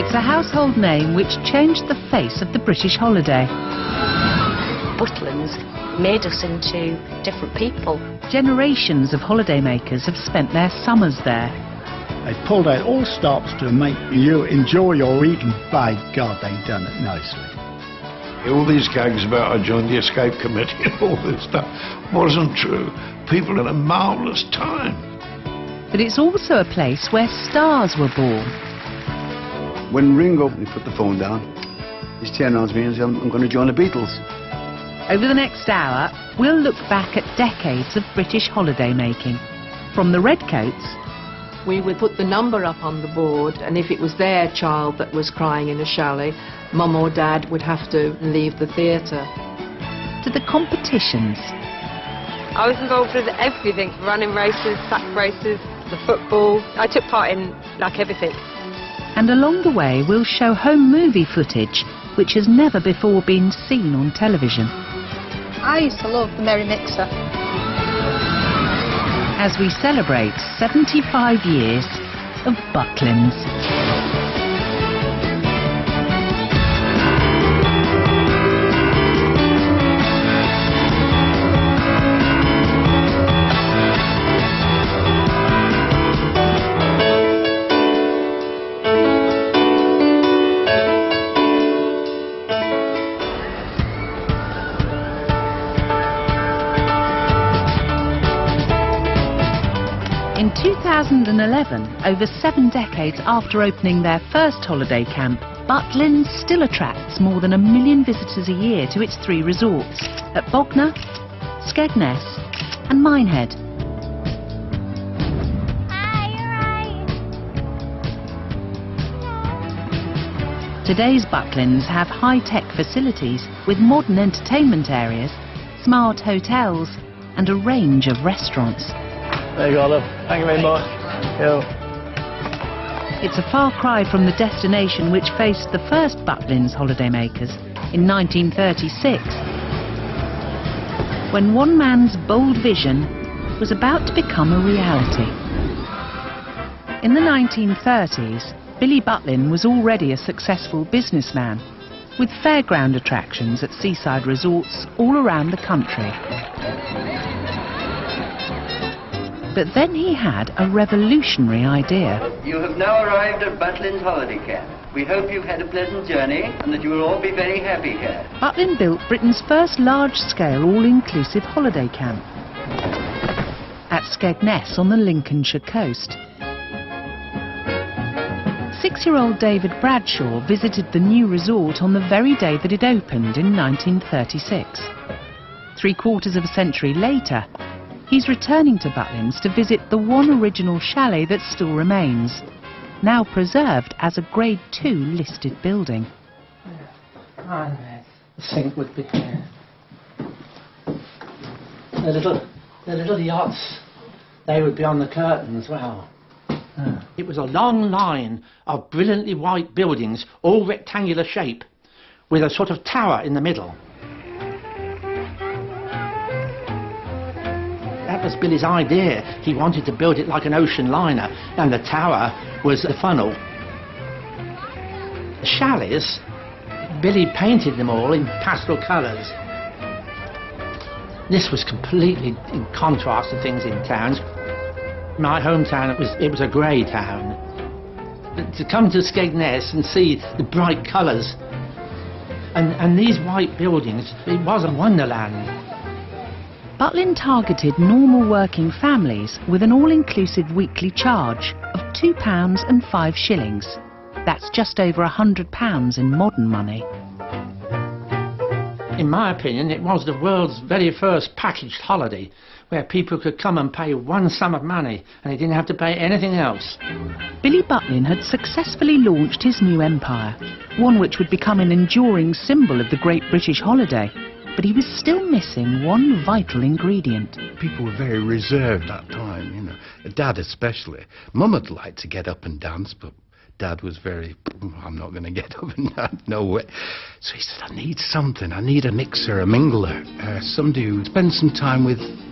It's a household name which changed the face of the British holiday. Butlins made us into different people. Generations of holidaymakers have spent their summers there. They pulled out all stops to make you enjoy your eating. By God, they've done it nicely. All these gags about I joined the escape committee and all this stuff wasn't true. People had a marvellous time. But it's also a place where stars were born. When Ringo put the phone down, he's turned around to me and said, I'm going to join the Beatles. Over the next hour, we'll look back at decades of British holiday making. From the redcoats, we would put the number up on the board, and if it was their child that was crying in a chalet, Mum or Dad would have to leave the theatre. to the competitions. I was involved with everything, running races, sack races, the football. I took part in like everything. And along the way we'll show home movie footage which has never before been seen on television. I used to love the Merry Mixer. As we celebrate 75 years of Butlins. In 2011, over 7 decades after opening their first holiday camp, Butlins still attracts more than 1 million visitors a year to its 3 resorts at Bognor, Skegness and Minehead. Today's Butlins have high-tech facilities with modern entertainment areas, smart hotels and a range of restaurants. There you go, love. Thank you very much. Yo. It's a far cry from the destination which faced the first Butlins holidaymakers in 1936, when one man's bold vision was about to become a reality. In the 1930s, Billy Butlin was already a successful businessman, with fairground attractions at seaside resorts all around the country. But then he had a revolutionary idea. You have now arrived at Butlins Holiday Camp. We hope you've had a pleasant journey and that you will all be very happy here. Butlin built Britain's first large-scale all-inclusive holiday camp at Skegness on the Lincolnshire coast. 6-year-old David Bradshaw visited the new resort on the very day that it opened in 1936. 3/4 of a century later, he's returning to Butlins to visit the one original chalet that still remains, now preserved as a Grade 2 listed building. And the sink would be here. The little yachts, they would be on the curtain as well. It was a long line of brilliantly white buildings, all rectangular shape, with a sort of tower in the middle. That was Billy's idea. He wanted to build it like an ocean liner, and the tower was the funnel. The chalets, Billy painted them all in pastel colours. This was completely in contrast to things in towns. My hometown, it was a grey town. To come to Skegness and see the bright colours and these white buildings, it was a wonderland. Butlin targeted normal working families with an all-inclusive weekly charge of £2 and 5 shillings. That's just over £100 in modern money. In my opinion, it was the world's very first packaged holiday, where people could come and pay one sum of money and they didn't have to pay anything else. Billy Butlin had successfully launched his new empire, one which would become an enduring symbol of the Great British Holiday. But he was still missing one vital ingredient. People were very reserved that time, you know. Dad especially. Mum would like to get up and dance, but Dad was very, I'm not going to get up and dance, no way. So he said, I need something. I need a mixer, a mingler, somebody who would spend some time with